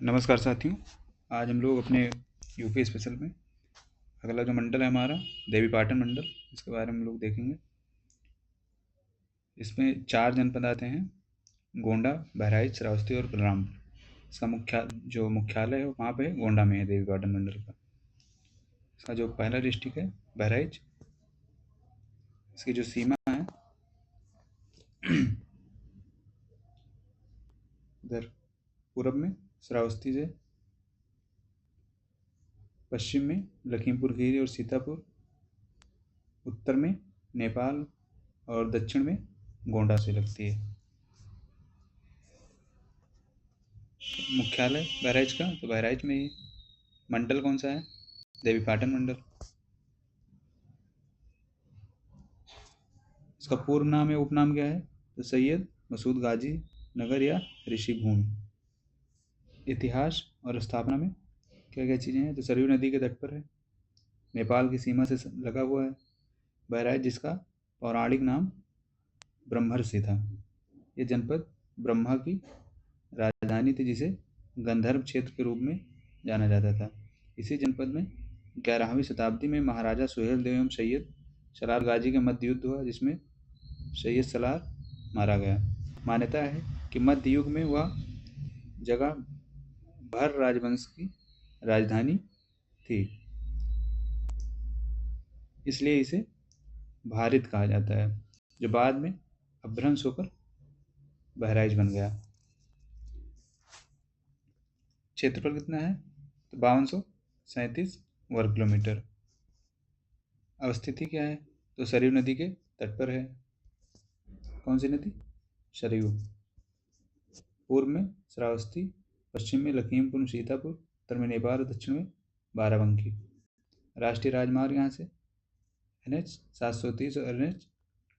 नमस्कार साथियों। आज हम लोग अपने यूपी स्पेशल में अगला जो मंडल है हमारा देवीपाटन मंडल, इसके बारे में हम लोग देखेंगे। इसमें 4 जनपद आते हैं: गोंडा, बहराइच, श्रावस्ती और बलरामपुर। इसका मुख्यालय है वहाँ पे गोंडा में है देवीपाटन मंडल का। इसका जो पहला डिस्ट्रिक्ट है बहराइच, इसकी जो सीमा है इधर पूरब में श्रावस्ती से, पश्चिम में लखीमपुर खीरी और सीतापुर, उत्तर में नेपाल और दक्षिण में गोंडा से लगती है। मुख्यालय बहराइच का, तो बहराइच में ही मंडल कौन सा है? देवीपाटन मंडल। इसका पूर्व नाम या उपनाम क्या है? तो सैयद मसूद गाजी नगर या ऋषि भूमि। इतिहास और स्थापना में क्या क्या चीज़ें हैं? तो सरयू नदी के तट पर है, नेपाल की सीमा से लगा हुआ है। बहराइच जिसका पौराणिक नाम ब्रह्मर्षि था। ये जनपद ब्रह्मा की राजधानी थी, जिसे गंधर्व क्षेत्र के रूप में जाना जाता था। इसी जनपद में 11वीं शताब्दी में महाराजा सुहेल देव एवं सैयद सलार गाजी के मध्य युद्ध हुआ, जिसमें सैयद सलार मारा गया। मान्यता है कि मध्य युग में वह जगह भर राजवंश की राजधानी थी, इसलिए इसे भारित कहा जाता है, जो बाद में अपभ्रंश होकर बहराइच बन गया। क्षेत्रफल कितना है? तो 5237 वर्ग किलोमीटर। अवस्थिति क्या है? तो सरयू नदी के तट पर है। कौन सी नदी? सरयू। पूर्व में श्रावस्ती, पश्चिम में लखीमपुर सीतापुर, उत्तर में नेपाल और दक्षिण में बाराबंकी। राष्ट्रीय राजमार्ग यहाँ से NH 730 और NH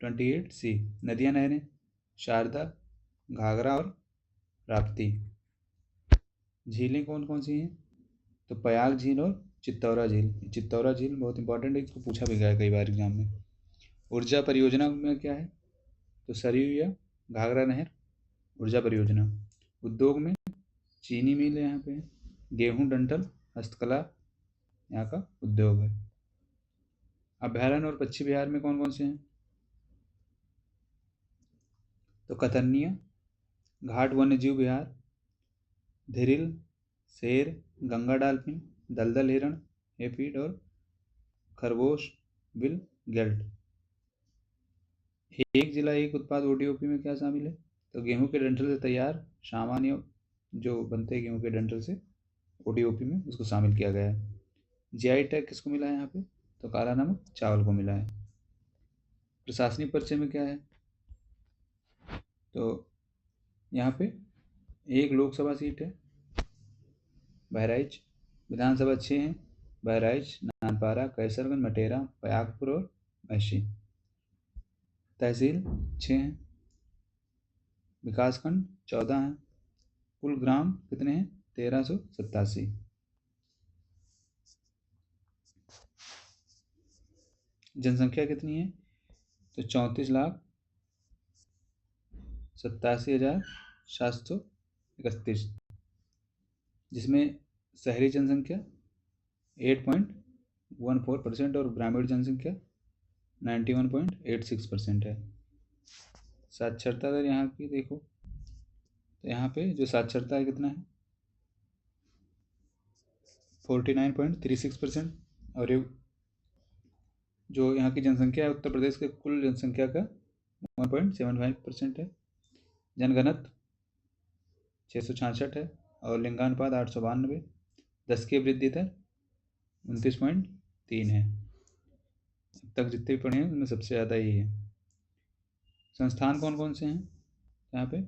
28C। नदियाँ नहरें शारदा, घाघरा और राप्ती। झीलें कौन कौन सी हैं? तो पयाग झील और चित्तौरा झील। चित्तौरा झील बहुत इंपॉर्टेंट है, इसको पूछा भी गया कई बार एग्जाम में। ऊर्जा परियोजना में क्या है? तो सरयू या घाघरा नहर ऊर्जा परियोजना। उद्योग में चीनी मिल है यहाँ पे, गेहूं, डंठल, हस्तकला यहाँ का उद्योग है। अभ्यारण्य और पक्षी विहार में कौन कौन से हैं? तो कतर्निया घाट वन्यजीव विहार, धिरिल, शेर, गंगा डॉल्फिन, दलदल हिरण, हेफीड और खरगोश बिल गेल्ट। एक जिला एक उत्पाद ODOP में क्या शामिल है? तो गेहूं के डंठल से तैयार सामान्य जो बनते हैं गेहूं के डंठल से ODOP में, उसको शामिल किया गया है। GI टैग किसको मिला है यहाँ पे? तो काला नमक चावल को मिला है। प्रशासनिक परिचय में क्या है? तो यहाँ पे 1 लोकसभा सीट है बहराइच। विधानसभा 6 हैं: बहराइच, नानपारा, कैसरगंज, मटेरा, पयागपुर और महसी। तहसील 6 हैं। विकासखंड 14 हैं। कुल ग्राम कितने हैं? 1387। जनसंख्या कितनी है? तो 34,87,731, जिसमें शहरी जनसंख्या 8.14% और ग्रामीण जनसंख्या 91.86% है। साक्षरता दर यहाँ की देखो, तो यहाँ पे जो साक्षरता है कितना है? 49.36%। और ये जो यहाँ की जनसंख्या है उत्तर प्रदेश के कुल जनसंख्या का 1.75% है। जनघनत्व 666 है और लिंगानुपात 892। 10 की वृद्धि दर 29.3 है। अब तक जितने भी पढ़े हैं उनमें सबसे ज़्यादा यही है। संस्थान कौन कौन से हैं यहाँ पे?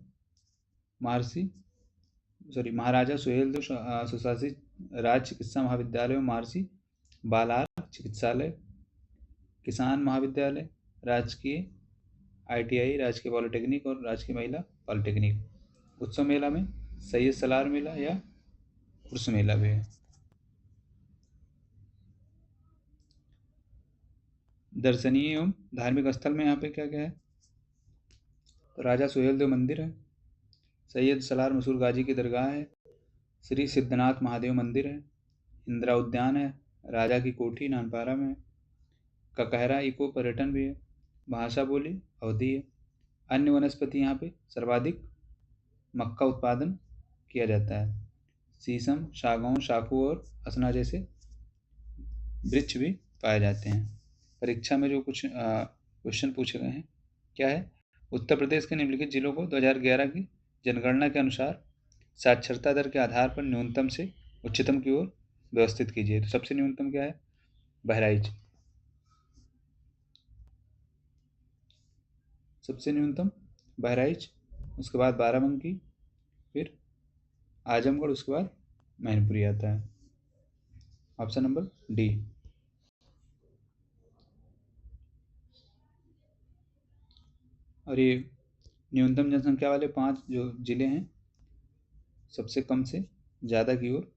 महाराजा सुहेलदेव सुशासित राज्य चिकित्सा महाविद्यालय और महर्षि बालार चिकित्सालय, किसान महाविद्यालय, राजकीय ITI, राजकीय पॉलिटेक्निक और राजकीय महिला पॉलिटेक्निक। उत्सव मेला में सैयद सलार मेला या उर्स मेला भी है। दर्शनीय एवं धार्मिक स्थल में यहाँ पे क्या क्या है? तो राजा सुहेलदेव मंदिर है, सैयद सलार मसूर गाजी की दरगाह है, श्री सिद्धनाथ महादेव मंदिर है, इंदिरा उद्यान है, राजा की कोठी नानपारा में है, ककहरा इको पर्यटन भी है, भाषा बोली अवधी है। अन्य वनस्पति यहाँ पे सर्वाधिक मक्का उत्पादन किया जाता है। शीशम, सागौन, शाखू और असना जैसे वृक्ष भी पाए जाते हैं। परीक्षा में जो कुछ क्वेश्चन पूछे गए हैं, क्या है, उत्तर प्रदेश के निम्नलिखित जिलों को 2011 की जनगणना के अनुसार साक्षरता दर के आधार पर न्यूनतम से उच्चतम की ओर व्यवस्थित कीजिए। तो सबसे न्यूनतम क्या है, बहराइच। सबसे न्यूनतम बहराइच, उसके बाद बाराबंकी, फिर आजमगढ़, उसके बाद मैनपुरी आता है। Option number D. और ये न्यूनतम जनसंख्या वाले 5 जो जिले हैं सबसे कम से ज़्यादा की ओर,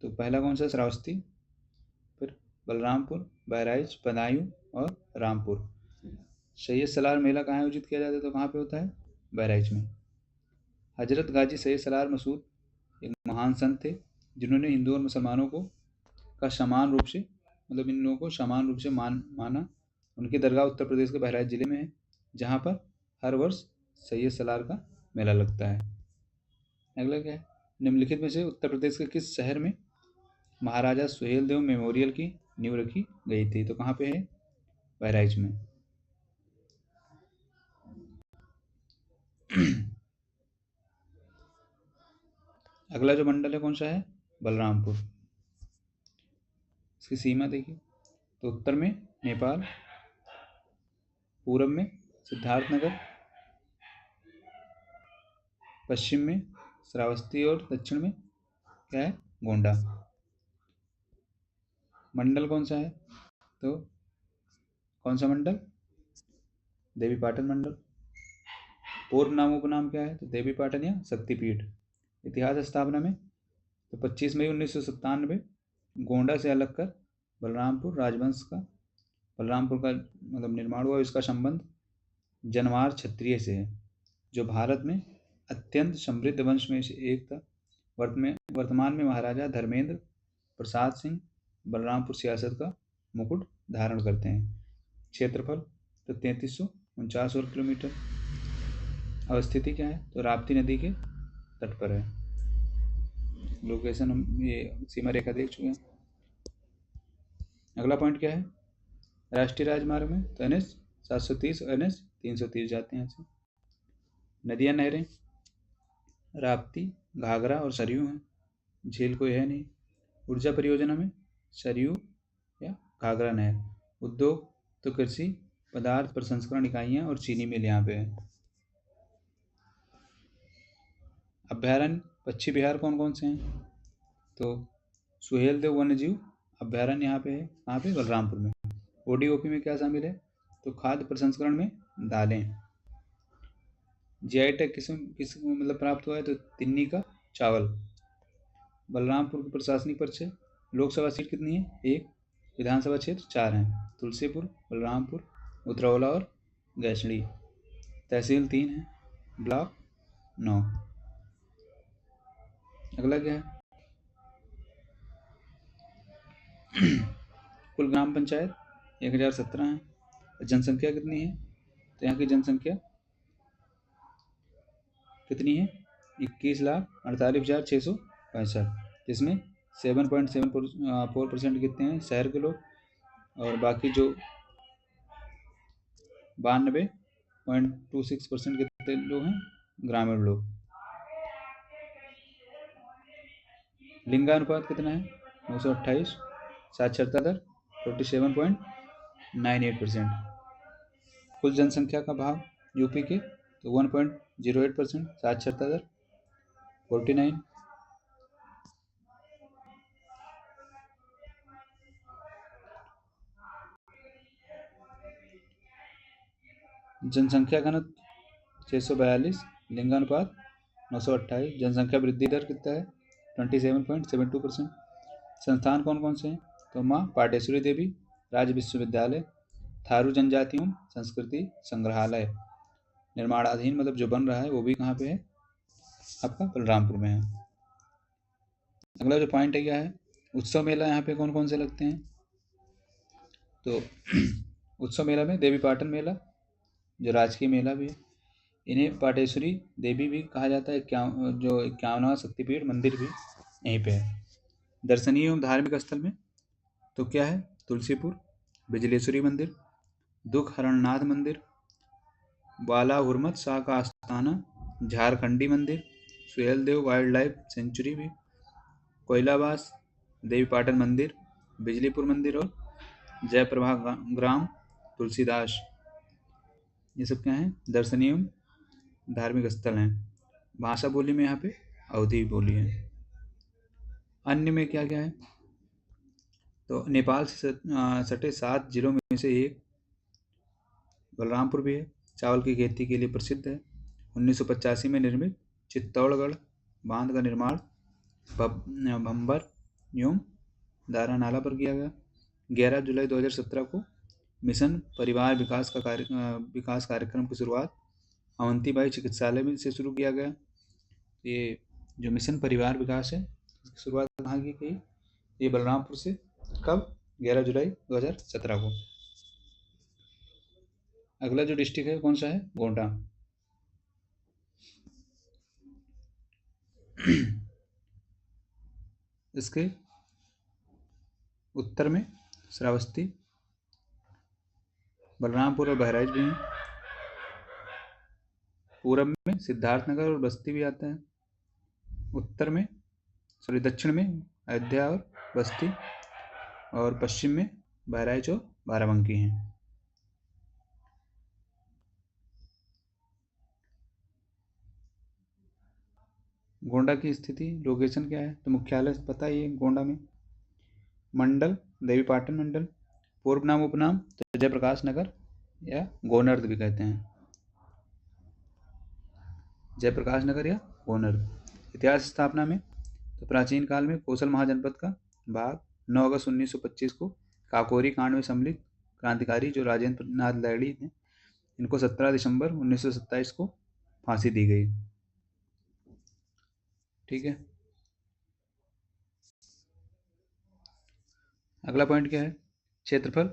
तो पहला कौन सा, श्रावस्ती, फिर बलरामपुर, बहराइच, बदायूं और रामपुर। सैयद सलार मेला कहाँ आयोजित किया जाता है, तो कहाँ पे होता है, बहराइच में। हजरत गाजी सैयद सलार मसूद एक महान संत थे जिन्होंने हिंदू और मुसलमानों को का समान रूप से, मतलब इन लोगों को समान रूप से माना। उनकी दरगाह उत्तर प्रदेश के बहराइच जिले में है, जहाँ पर हर वर्ष सैयद सलार का मेला लगता है। अगला क्या है, निम्नलिखित में से उत्तर प्रदेश के किस शहर में महाराजा सुहेल देव मेमोरियल की नींव रखी गई थी, तो कहाँ पे है, बहराइच में। अगला जो मंडल है कौन सा है, बलरामपुर। इसकी सीमा देखिए, तो उत्तर में नेपाल, पूरब में सिद्धार्थनगर, पश्चिम में श्रावस्ती और दक्षिण में क्या है, गोंडा। मंडल कौन सा है, तो कौन सा मंडल, देवी पाटन मंडल। पूर्व नाम उपनाम क्या है, तो देवी पाटन या शक्तिपीठ। इतिहास स्थापना में तो 25 मई 1997 गोंडा से अलग कर बलरामपुर राजवंश का, बलरामपुर का मतलब निर्माण हुआ। इसका संबंध जनवार क्षत्रिय से है, जो भारत में अत्यंत समृद्ध वंश में से एक था। वर्तमान में महाराजा धर्मेंद्र प्रसाद सिंह बलरामपुर सियासत का मुकुट धारण करते हैं। क्षेत्रफल तो 3349 वर्ग किलोमीटर। अवस्थिति क्या है, तो राप्ती नदी के तट पर है। लोकेशन हम ये सीमा रेखा देख चुके हैं। अगला पॉइंट क्या है, राष्ट्रीय राजमार्ग में तो NH 730 और NH 330 जाते हैं। ऐसे नदियाँ नहरें राप्ती, घाघरा और सरयू हैं, झील कोई है नहीं। ऊर्जा परियोजना में सरयू या घाघरा नहर। उद्योग तो कृषि, पदार्थ प्रसंस्करण इकाइयाँ और चीनी मिल यहाँ पे है। अभ्यारण्य पश्चिमी बिहार कौन कौन से हैं, तो सुहेल देव वन्य जीव अभ्यारण्य यहाँ पे है, कहाँ पे, बलरामपुर में। ODOP में क्या शामिल है, तो खाद्य प्रसंस्करण में दालें। GI टैग किस मतलब प्राप्त हुआ है, तो तिन्नी का चावल। बलरामपुर की प्रशासनिक परिचय, लोकसभा सीट कितनी है, 1, विधानसभा क्षेत्र 4 हैं, तुलसीपुर, बलरामपुर, उतरौला और गैसड़ी। तहसील 3 है, ब्लॉक 9। अगला क्या है, कुल ग्राम पंचायत 1017 है। जनसंख्या कितनी है, तो यहाँ की जनसंख्या कितनी है, 21,48,665, जिसमें 7.74% कितने हैं, शहर के लोग, और बाकी जो 92.26% कितने लोग हैं, ग्रामीण लोग। लिंगानुपात कितना है, 928। साक्षरता दर 47.98%। कुल जनसंख्या का भाग यूपी के तो 1.08%। साक्षरता दर 49। जनसंख्या घनत्व 642, लिंगानुपात 928। जनसंख्या वृद्धि दर कितना है, 27.72%। संस्थान कौन कौन से हैं, तो माँ पाटेश्वरी देवी राज्य विश्वविद्यालय, थारू जनजातियों संस्कृति संग्रहालय निर्माणाधीन, मतलब जो बन रहा है वो भी कहाँ पे है, आपका बलरामपुर में है। अगला जो पॉइंट है क्या है, उत्सव मेला यहाँ पे कौन कौन से लगते हैं? तो उत्सव मेला में देवी पाटन मेला, जो राजकीय मेला भी है, इन्हें पाटेश्वरी देवी भी कहा जाता है। जो 51वां शक्तिपीठ मंदिर भी यहीं पे है। दर्शनीय एवं धार्मिक स्थल में तो क्या है, तुलसीपुर, बिजलेश्वरी मंदिर, दुख हरणनाथ मंदिर, बाला हुरमत शाह का आस्थाना, झारखंडी मंदिर, Suhel Dev wild life sanctuary भी, कोयलाबास देवी पाटन मंदिर, बिजलीपुर मंदिर और जयप्रभा ग्राम तुलसीदास। ये सब क्या है, दर्शनीय एवं धार्मिक स्थल हैं। भाषा बोली में यहाँ पे अवधी बोली है। अन्य में क्या क्या है, तो नेपाल से सटे 7 जिलों में से एक बलरामपुर भी है, चावल की खेती के लिए प्रसिद्ध है। 1985 में निर्मित चित्तौड़गढ़ बांध का निर्माण भंबर एवं दारा नाला पर किया गया। 11 जुलाई 2017 को मिशन परिवार विकास कार्यक्रम की शुरुआत अवंतीबाई चिकित्सालय में से शुरू किया गया। ये जो मिशन परिवार विकास है, इसकी शुरुआत कहाँ की गई? ये बलरामपुर से। कब? 11 जुलाई 2017 को। अगला जो डिस्ट्रिक्ट है कौन सा है? गोंडा। इसके उत्तर में श्रावस्ती, बलरामपुर और बहराइच भी हैं। पूरब में सिद्धार्थनगर और बस्ती भी आता है। उत्तर में दक्षिण में अयोध्या और बस्ती, और पश्चिम में बहराइच और बाराबंकी हैं। गोंडा की स्थिति, लोकेशन क्या है? तो मुख्यालय पता ही है गोंडा में। मंडल देवीपाटन मंडल। पूर्व नाम उपनाम तो जयप्रकाश नगर या गोनर्द भी कहते हैं, जयप्रकाश नगर या गोनर्द। इतिहास स्थापना में तो प्राचीन काल में कौशल महाजनपद का भाग 9 अगस्त 1925 को काकोरी कांड में सम्मिलित क्रांतिकारी जो राजेंद्र नाथ लैली थे, इनको 17 दिसंबर 1927 को फांसी दी गई। ठीक है। अगला पॉइंट क्या है? क्षेत्रफल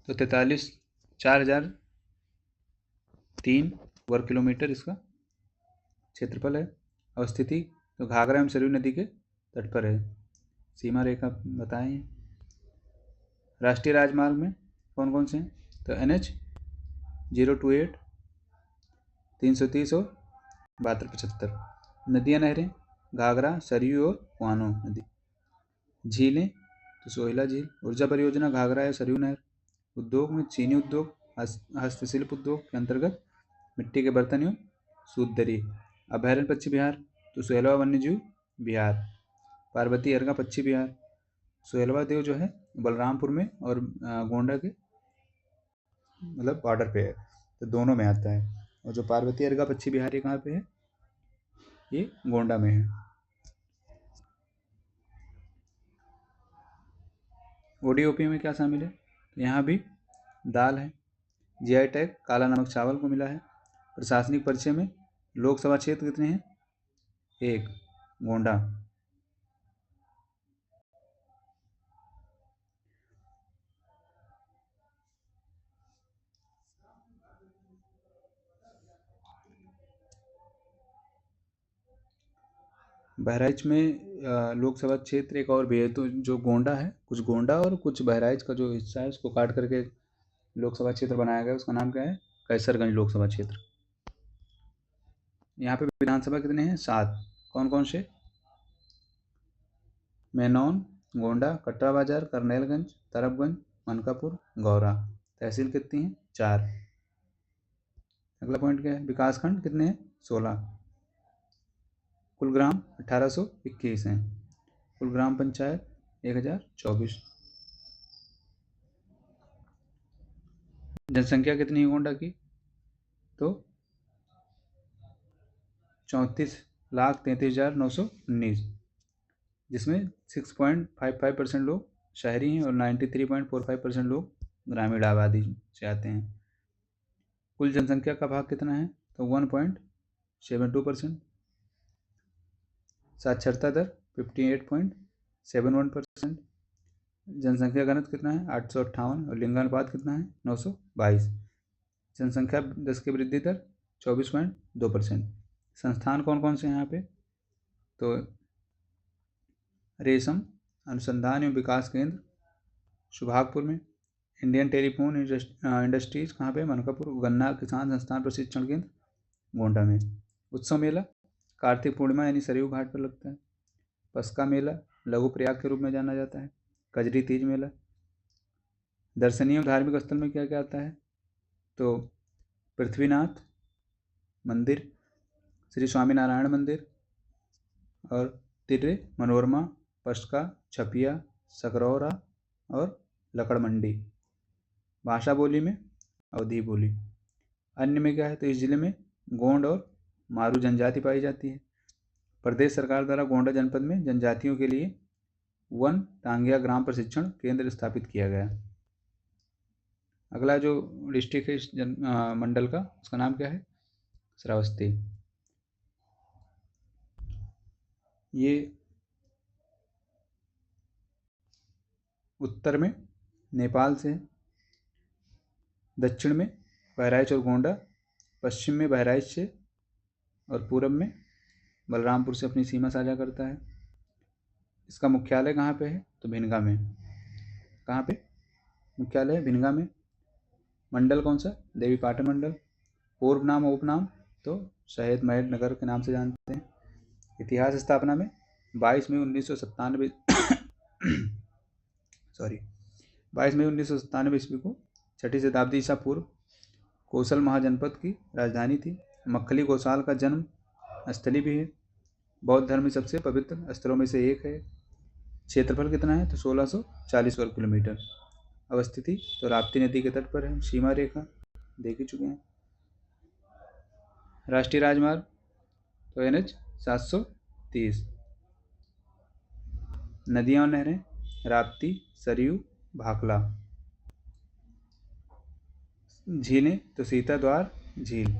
तो 4,003 वर्ग किलोमीटर इसका क्षेत्रफल है। अवस्थिति तो घाघरा एवं सरयू नदी के तट पर है। सीमा रेखा बताएं। राष्ट्रीय राजमार्ग में कौन कौन से हैं? तो NH 028, 330 और 7275। नदियाँ नहरें घाघरा, सरयू और कुआनो नदी। झीलें तो सोहिला झील। ऊर्जा परियोजना घाघरा या सरयू नहर। उद्योग में चीनी उद्योग, हस्तशिल्प उद्योग के अंतर्गत मिट्टी के बर्तन एवं सूतदरी। अभयारण्य पक्षी विहार तो सोहेलवा वन्यजीव विहार। पार्वती अर्गा पक्षी विहार। सोहेलवा देव जो है बलरामपुर में और गोंडा के मतलब बॉर्डर पे है, तो दोनों में आता है। और जो पार्वती अर्गा पक्षी विहार ये कहाँ पे है? ये गोंडा में है। ODOP में क्या शामिल है? तो यहाँ भी दाल है। GI टैग काला नमक चावल को मिला है। प्रशासनिक परिचय में लोकसभा क्षेत्र कितने हैं? 1 गोंडा। बहराइच में लोकसभा क्षेत्र एक और भी है, तो जो गोंडा है, कुछ गोंडा और कुछ बहराइच का जो हिस्सा है उसको काट करके लोकसभा क्षेत्र बनाया गया, उसका नाम क्या है? कैसरगंज लोकसभा क्षेत्र। यहाँ पे विधानसभा कितने हैं? 7। कौन कौन से? मेनौन, गोंडा, कटरा बाजार, करनेलगंज, तरफगंज, मनकापुर, गौरा। तहसील कितनी है? 4। अगला पॉइंट क्या है? विकासखंड कितने हैं? 16। कुल ग्राम 1821 हैं। कुल ग्राम पंचायत 1024। जनसंख्या कितनी है गोंडा की? तो 34,33,919, जिसमें 6.55% लोग शहरी हैं और 93.45% लोग ग्रामीण आबादी से आते हैं। कुल जनसंख्या का भाग कितना है? तो 1.72%। साक्षरता दर 58.9 71%। जनसंख्या घनत्व कितना है 858 और लिंगानुपात कितना है 922। जनसंख्या 10 की वृद्धि दर 24.2%। संस्थान कौन कौन से हैं यहाँ पे, तो रेशम अनुसंधान एवं विकास केंद्र सुभागपुर में, इंडियन टेलीफोन इंडस्ट्रीज कहाँ पे मनकापुर, गन्ना किसान संस्थान प्रशिक्षण केंद्र गोंडा में। उत्सव मेला कार्तिक पूर्णिमा यानी सरयू घाट पर लगता है। पस्का मेला लघु प्रयाग के रूप में जाना जाता है। कजरी तीज मेला। दर्शनीय धार्मिक स्थल में क्या क्या आता है, तो पृथ्वीनाथ मंदिर, श्री स्वामीनारायण मंदिर और तिर्रे मनोरमा, पस्का, छपिया, सकरौरा और लकड़ मंडी। भाषा बोली में अवधी बोली। अन्य में क्या है, तो इस जिले में गोंड और मारू जनजाति पाई जाती है। प्रदेश सरकार द्वारा गोंडा जनपद में जनजातियों के लिए वन टांगिया ग्राम प्रशिक्षण केंद्र स्थापित किया गया। अगला जो डिस्ट्रिक्ट है इस मंडल का, उसका नाम क्या है, श्रावस्ती। ये उत्तर में नेपाल से है, दक्षिण में बहराइच और गोंडा, पश्चिम में बहराइच से और पूरब में बलरामपुर से अपनी सीमा साझा करता है। इसका मुख्यालय कहाँ पे है, तो भिनगा में। कहाँ पे मुख्यालय है, भिनगा में। मंडल कौन सा, देवी पाटन मंडल। पूर्व नाम उपनाम, तो शहीद महल नगर के नाम से जानते हैं। इतिहास स्थापना में 22 मई 1997 22 मई 1997 ईस्वी को 6ठी शताब्दी ईसा पूर्व कौशल महाजनपद की राजधानी थी। मक्खली गौशाल का जन्म स्थली भी है। बौद्ध धर्म में सबसे पवित्र स्थलों में से एक है। क्षेत्रफल कितना है, तो 1640 वर्ग किलोमीटर। अवस्थिति तो राप्ती नदी के तट पर है। सीमा रेखा देख ही चुके हैं। राष्ट्रीय राजमार्ग तो NH 730। नदियां और नहरें राप्ती, सरयू, भाखला। झीलें तो सीता द्वार झील।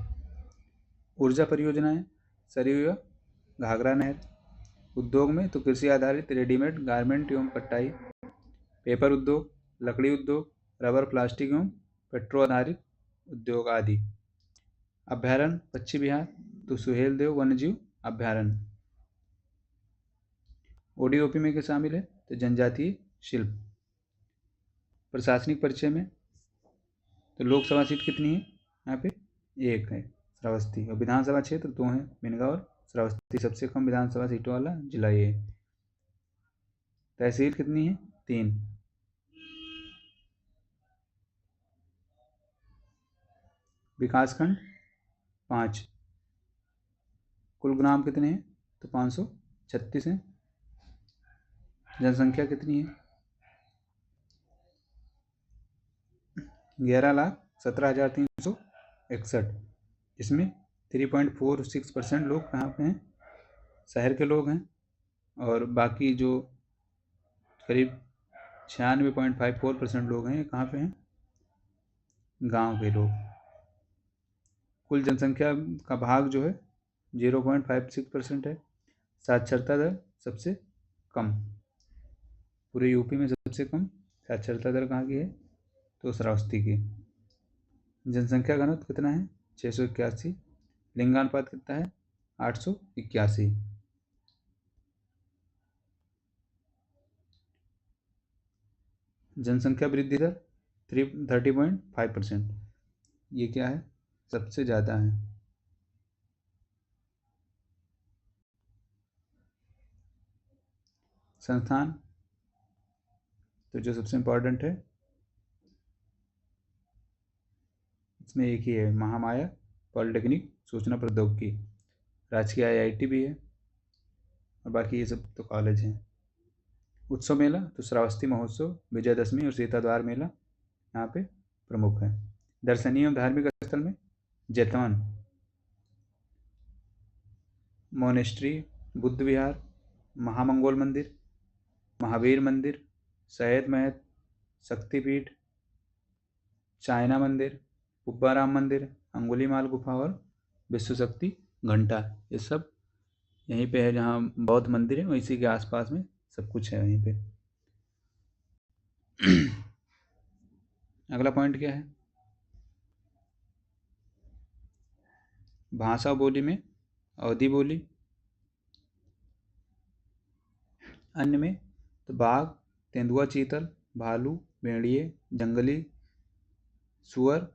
ऊर्जा परियोजनाएं सरयू या घाघरा नहर। उद्योग में तो कृषि आधारित रेडीमेड गारमेंट एवं कटाई, पेपर उद्योग, लकड़ी उद्योग, रबर, प्लास्टिक एवं पेट्रो आधारित उद्योग आदि। अभ्यारण्य पश्चिम बिहार तो सुहेलदेव वन्यजीव अभ्यारण्य। ODOP में क्या शामिल है, तो जनजातीय शिल्प। प्रशासनिक परिचय में तो लोकसभा सीट कितनी है, यहाँ पे 1 है, श्रावस्ती। और विधानसभा क्षेत्र 2 हैं, भिनगा और श्रावस्ती। सबसे कम विधानसभा सीटों वाला जिला ये। तहसील कितनी है, 3। विकासखंड 5। कुल ग्राम कितने हैं, तो 536 हैं। जनसंख्या कितनी है, 11,17,361। इसमें 3.46% लोग कहाँ पे हैं, शहर के लोग हैं, और बाकी जो करीब 96.54% लोग हैं कहाँ पे हैं, गांव के लोग। कुल जनसंख्या का भाग जो है 0.56% है। साक्षरता दर सबसे कम, पूरे यूपी में सबसे कम साक्षरता दर कहाँ की है, तो श्रावस्ती की। जनसंख्या घनत्व कितना है, 681। लिंगानुपात कितना है, 881। जनसंख्या वृद्धि दर 30.5%। ये क्या है, सबसे ज़्यादा है। संस्थान तो जो सबसे इम्पोर्टेंट है इसमें एक ही है, महामाया पॉलिटेक्निक सूचना प्रौद्योगिकी। राजकीय IIT भी है, और बाकी ये सब तो कॉलेज हैं। उत्सव मेला तो श्रावस्ती महोत्सव, विजयदशमी और सीता द्वार मेला यहाँ पे प्रमुख है। दर्शनीय एवं धार्मिक स्थल में जेतवन मोनेस्ट्री, बुद्ध विहार, महामंगोल मंदिर, महावीर मंदिर, सैयद महल, शक्तिपीठ, चाइना मंदिर, पुब्बाराम मंदिर, अंगुलीमाल गुफा और विश्व शक्ति घंटा। ये सब यहीं पे है जहाँ बौद्ध मंदिर है, इसी के आसपास में सब कुछ है वहीं पे। अगला पॉइंट क्या है? भाषा बोली में अवधी बोली, अन्य में तो बाघ, तेंदुआ, चीतल, भालू, भेड़िए, जंगली सुअर,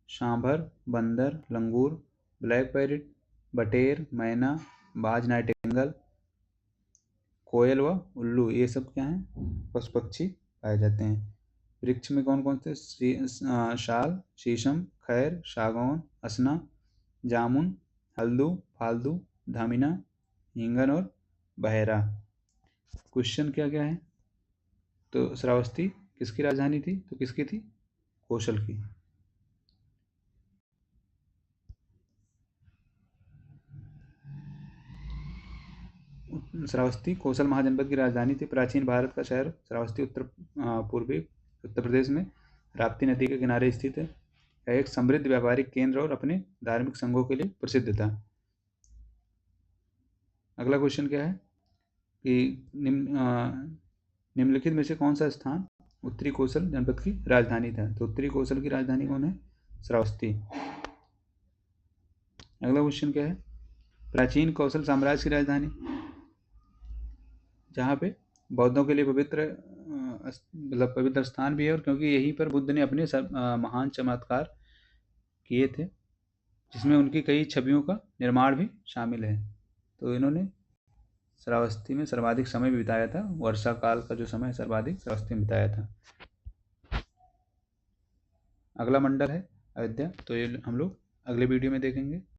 सांभर, बंदर, लंगूर, ब्लैक पैरेट, बटेर, मैना, बाज, नाइटिंगेल, कोयल व उल्लू, ये सब क्या हैं? पशु पक्षी पाए जाते हैं। वृक्ष में कौन कौन से? शाल, शीशम, खैर, सागौन, असना, जामुन, हल्दू, फाल्दू, धामिना, हिंगन और बहेरा। क्वेश्चन क्या क्या है? तो श्रावस्ती किसकी राजधानी थी? तो किसकी थी? कौशल की। श्रावस्ती कौशल महाजनपद की राजधानी थी। प्राचीन भारत का शहर श्रावस्ती पूर्वी उत्तर प्रदेश में राप्ती नदी के किनारे स्थित है। यह एक समृद्ध व्यापारिक केंद्र और अपने धार्मिक संघों के लिए प्रसिद्ध था। अगला क्वेश्चन क्या है कि निम्नलिखित में से कौन सा स्थान उत्तरी कौशल जनपद की राजधानी था? तो उत्तरी कौशल की राजधानी कौन है? श्रावस्ती। अगला क्वेश्चन क्या है? प्राचीन कौशल साम्राज्य की राजधानी, जहाँ पे बौद्धों के लिए पवित्र मतलब पवित्र स्थान भी है, और क्योंकि यहीं पर बुद्ध ने अपने महान चमत्कार किए थे, जिसमें उनकी कई छवियों का निर्माण भी शामिल है। तो इन्होंने श्रावस्ती में सर्वाधिक समय भी बिताया था। वर्षा काल का जो समय सर्वाधिक श्रावस्ती में बिताया था। अगला मंडल है अयोध्या, तो ये हम लोग अगले वीडियो में देखेंगे।